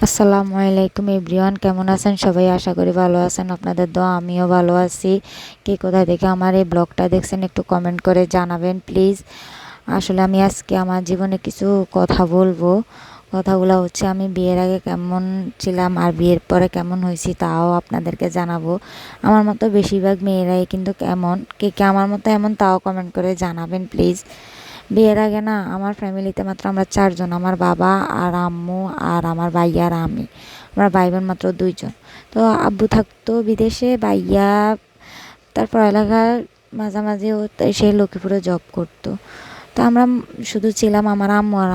আসসালামু আলাইকুম এভরিওয়ান, কেমন আছেন সবাই? আশা করি ভালো আছেন। আপনাদের দোয়া আমিও ভালো আছি। কে কোথা থেকে আমার এই ব্লগটা দেখছেন একটু কমেন্ট করে জানাবেন প্লিজ। আসলে আমি আজকে আমার জীবনে কিছু কথা বলবো। কথাগুলো হচ্ছে আমি বিয়ের আগে কেমন ছিলাম আর বিয়ের পরে কেমন হয়েছি তাও আপনাদেরকে জানাবো। আমার মতো বেশিরভাগ মেয়েরাই কিন্তু কেমন, কে কে আমার মতো এমন তাও কমেন্ট করে জানাবেন প্লিজ। বিয়ের আগে না আমার ফ্যামিলিতে মাত্র আমরা চারজন, আমার বাবা আর আম্মু আর আমার ভাইয়া আর আমি। আমরা ভাই বোন মাত্র দুইজন। তো আব্বু থাকতো বিদেশে, ভাইয়া তার পড়ালেখার মাঝামাঝি সে লক্ষ্মীপুরে জব করতো। তো আমরা শুধু ছিলাম আমার আম্মু আর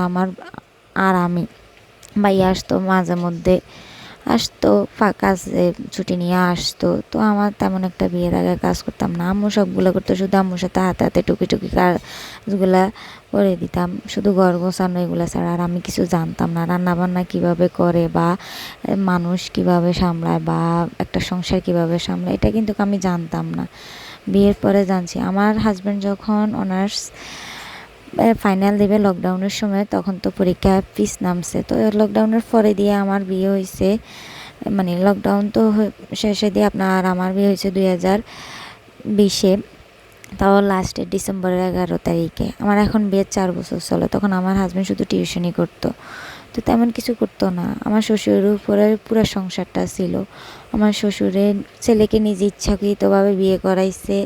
আর আমি। ভাইয়া আসতো মাঝে মধ্যে, আসতো কাজে ছুটি নিয়ে আসতো। তো আমার তেমন একটা বিয়ের আগে কাজ করতাম না, আম্মু সবগুলো করতো, শুধু আম্মুর সাথে হাতে হাতে টুকি টুকি কাজগুলা করে দিতাম, শুধু ঘর গোছানো এগুলো ছাড়া আর আমি কিছু জানতাম না। রান্না বান্না কীভাবে করে বা মানুষ কিভাবে সামলায় বা একটা সংসার কিভাবে সামলায় এটা কিন্তু আমি জানতাম না। বিয়ের পরে জানছি। আমার হাজব্যান্ড যখন অনার্স ফাইনাল দেবে লকডাউনের সময়, তখন তো পরীক্ষা ফিস নামছে। তো লকডাউনের পরে দিয়ে আমার বিয়ে হয়েছে, মানে লকডাউন তো শেষে দিয়ে আপনার আমার বিয়ে হয়েছে 2020-এ, তাও লাস্টের ডিসেম্বরের 11 তারিখে। আমার এখন বিয়ের 4 বছর চলে। তখন আমার হাজব্যান্ড শুধু টিউশনই করতো, তো তেমন কিছু করতো না। আমার শ্বশুরের উপরে পুরো সংসারটা ছিল। আমার শ্বশুরের ছেলেকে নিজে ইচ্ছাকৃতভাবে বিয়ে করাইছে।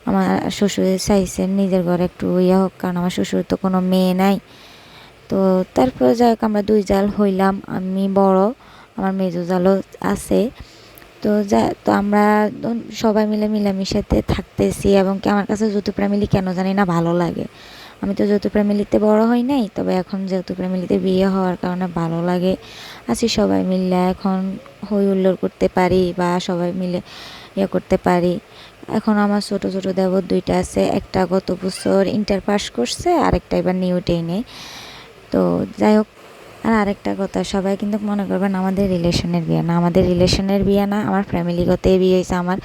আমার শ্বশুরে চাইছেন নিজের ঘরে একটু ইয়ে হোক, কারণ আমার শ্বশুরের তো কোনো মেয়ে নাই। তো তারপরে যাই হোক আমরা দুই জাল হইলাম, আমি বড়, আমার মেজো জালও আছে। তো আমরা সবাই মিলে মিলেমিশেতে থাকতেছি, এবং কি আমার কাছে যৌথ ফ্যামিলি কেন জানি না ভালো লাগে। আমি তো যৌথ ফ্যামিলিতে বড় হই নাই, তবে এখন যৌথ ফ্যামিলিতে বিয়ে হওয়ার কারণে ভালো লাগে। আছি সবাই মিলে, এখন হই হুল্লোড় করতে পারি বা সবাই মিলে ইয়ে করতে পারি। এখন আমার ছোট ছোট দেবর দুইটা আছে, একটা গত বছর ইন্টার পাস করছে, আরেকটা এবার নিউ টেনে। তো যাই হোক, আর আরেকটা কথা, সবাই কিন্তু মনে করবেন আমাদের রিলেশনের বিয়ে না, আমাদের রিলেশনের বিয়ে না, আমার ফ্যামিলিগত বিয়ে হয়েছে, আমার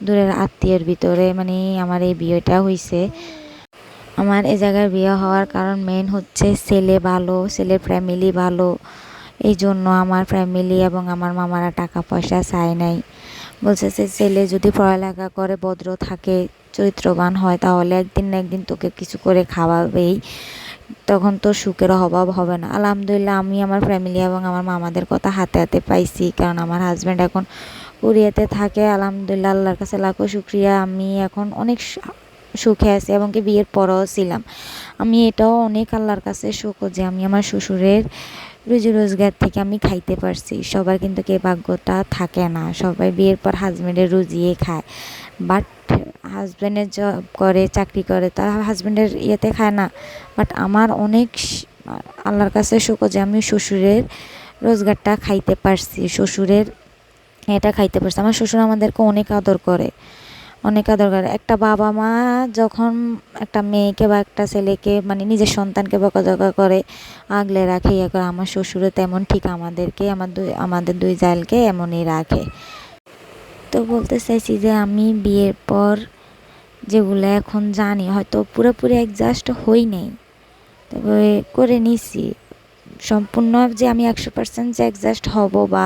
দূরের আত্মীয়ের ভিতরে, মানে আমার এই বিয়েটা হয়েছে। আমার এ জায়গায় বিয়ে হওয়ার কারণ মেন হচ্ছে ছেলে ভালো, ছেলের ফ্যামিলি ভালো। এই জন্য আমার ফ্যামিলি এবং আমার মামারা টাকা পয়সা চায় নাই। বলছে যে ছেলে যদি পড়ালেখা করে, ভদ্র থাকে, চরিত্রবান হয়, তাহলে একদিন না একদিন তোকে কিছু করে খাওয়াবেই, তখন তো সুখের অভাব হবে না। আলহামদুলিল্লাহ আমি আমার ফ্যামিলি এবং আমার মামাদের কথা হাতে হাতে পাইছি, কারণ আমার হাজব্যান্ড এখন কোরিয়াতে থাকে। আলহামদুলিল্লাহ, আল্লাহর কাছে লাখো শুক্রিয়া, আমি এখন অনেক সুখে আছি, এবং কি বিয়ের পরেও ছিলাম। আমি এটাও অনেক আল্লাহর কাছে শুকর যে আমি আমার শ্বশুরের রুজি রোজগার থেকে আমি খাইতে পারছি। সবার কিন্তু কে ভাগ্যটা থাকে না, সবাই বিয়ের পর হাজব্যান্ডের রুজিয়ে খায়। বাট হাজব্যান্ডের জব করে, চাকরি করে, তার হাজব্যান্ডের ইয়েতে খায় না। বাট আমার অনেক আল্লাহর কাছে শুকর যে আমি শ্বশুরের রোজগারটা খাইতে পারছি, শ্বশুরের এটা খাইতে পারছি। আমার শ্বশুর আমাদেরকে অনেক আদর করে, অনেক আদর করে। একটা বাবা মা যখন একটা মেয়েকে বা একটা ছেলেকে, মানে নিজের সন্তানকে বকাঝকা করে, আগলে রাখে, ইয়ে করে, আমার শ্বশুরও তেমন ঠিক আমাদেরকে, আমাদের দুই জালকে এমনই রাখে। তো বলতে চাইছি যে আমি বিয়ের পর যেগুলো এখন জানি, হয়তো পুরোপুরি অ্যাডজাস্ট হই নাই, তবে করে নিছি। সম্পূর্ণ যে আমি 100% যে অ্যাডজাস্ট হব বা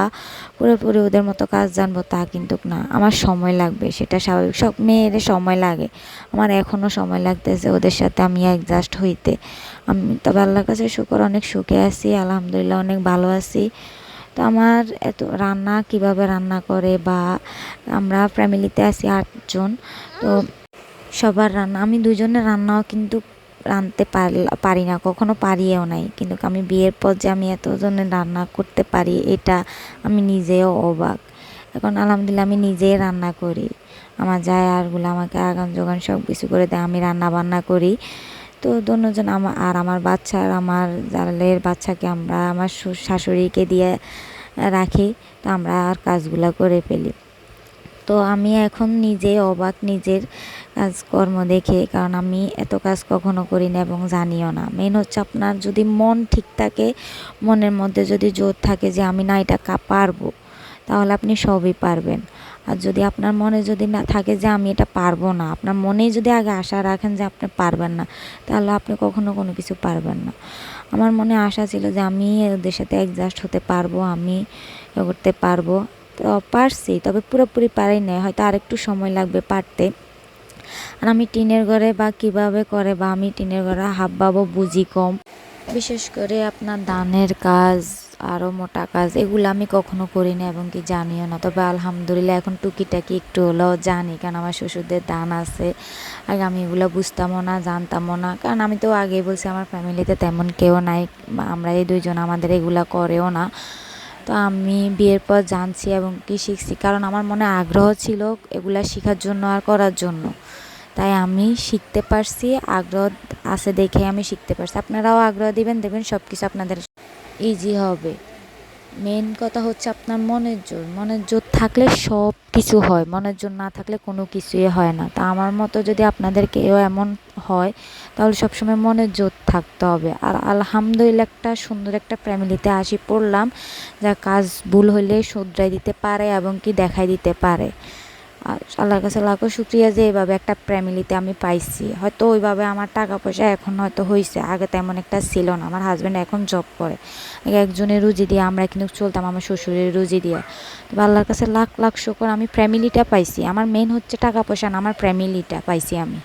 পুরোপুরি ওদের মতো কাজ জানবো তা কিন্তু না, আমার সময় লাগবে, সেটা স্বাভাবিক, সব মেয়ের সময় লাগে। আমার এখনও সময় লাগতেছে ওদের সাথে আমি অ্যাডজাস্ট হইতে। আমি তবে আল্লাহর কাছে শুকর অনেক সুখে আছি, আলহামদুলিল্লাহ অনেক ভালো আছি। তো আমার এত রান্না কিভাবে রান্না করে, বা আমরা ফ্যামিলিতে আছি 8 জন। তো সবার রান্না, আমি দুজনের রান্নাও কিন্তু রাঁধতে পারি না, কখনো পারিও নাই। কিন্তু আমি বিয়ের পর যে আমি এতজনের রান্না করতে পারি, এটা আমি নিজেও অবাক। এখন আলহামদুলিল্লাহ আমি নিজেই রান্না করি, আমার যায় আরগুলো আমাকে আগান জোগান সব কিছু করে দেয়, আমি রান্না বান্না করি। তো দুজন আমার বাচ্চা আর আমার জালের বাচ্চাকে আমরা আমার শাশুড়িকে দিয়ে রাখি। তো আমরা আর কাজগুলো করে ফেলি। তো আমি এখন নিজে অবাক নিজের কাজকর্ম দেখে, কারণ আমি এত কাজ কখনো করি না এবং জানিও না। মেন হচ্ছে আপনার যদি মন ঠিক থাকে, মনের মধ্যে যদি জোর থাকে যে আমি না এটা পারবো, তাহলে আপনি সবই পারবেন। আর যদি আপনার মনে যদি না থাকে যে আমি এটা পারবো না, আপনার মনেই যদি আগে আশা রাখেন যে আপনি পারবেন না, তাহলে আপনি কখনো কোনো কিছু পারবেন না। আমার মনে আশা ছিল যে আমি ওদের সাথে অ্যাডজাস্ট হতে পারবো, আমি করতে পারবো। তো পারছি, তবে পুরোপুরি পারি নাই, হয়তো আরেকটু সময় লাগবে পারতে। আর আমি টিনের ঘরে বা কিভাবে করে বা আমি টিনের ঘরে হাবভাবও বুঝি কম। বিশেষ করে আপনার ধানের কাজ, আরও মোটা কাজ, এগুলো আমি কখনো করি না এবং কি জানিও না। তবে আলহামদুলিল্লাহ এখন টুকিটাকি একটু হলেও জানি, কারণ আমার শ্বশুরদের ধান আছে। আগে আমি এগুলো বুঝতামও না, জানতামও না, কারণ আমি তো আগেই বলছি আমার ফ্যামিলিতে তেমন কেউ নাই, আমরা এই দুইজন, আমাদের এগুলা করেও না। তো আমি বিয়ের পর জানছি এবং কি শিখছি, কারণ আমার মনে আগ্রহ ছিল এগুলা শেখার জন্য আর করার জন্য। তাই আমি শিখতে পারছি, আগ্রহ আছে দেখে আমি শিখতে পারছি। আপনারাও আগ্রহ দিবেন, দেখবেন সব কিছু আপনাদের ইজি হবে। মেন কথা হচ্ছে আপনার মনের জোর, মনের জোর থাকলে সব কিছু হয়, মনের জোর না থাকলে কোনো কিছুই হয় না। তা আমার মতো যদি আপনাদেরকেও এমন হয়, তাহলে সবসময় মনের জোর থাকতে হবে। আর আলহামদুলিল্লাহ একটা সুন্দর একটা ফ্যামিলিতে আসি পড়লাম, যা কাজ ভুল হলে শুধরাই দিতে পারে এবং কি দেখাই দিতে পারে। আর আল্লাহর কাছে লাখো শুক্রিয়া যে এইভাবে একটা ফ্যামিলিতে আমি পাইছি। হয়তো ওইভাবে আমার টাকা পয়সা এখন হয়তো হয়েছে, আগে তেমন একটা ছিল না। আমার হাজব্যান্ড এখন জব করে, আগে একজনের রুজি দিয়ে আমরা কিন্তু চলতাম, আমার শ্বশুরের রুজি দিয়ে। তবে আল্লাহর কাছে লাখ লাখ শুকর আমি ফ্যামিলিটা পাইছি। আমার মেন হচ্ছে টাকা পয়সা না, আমার ফ্যামিলিটা পাইছি আমি।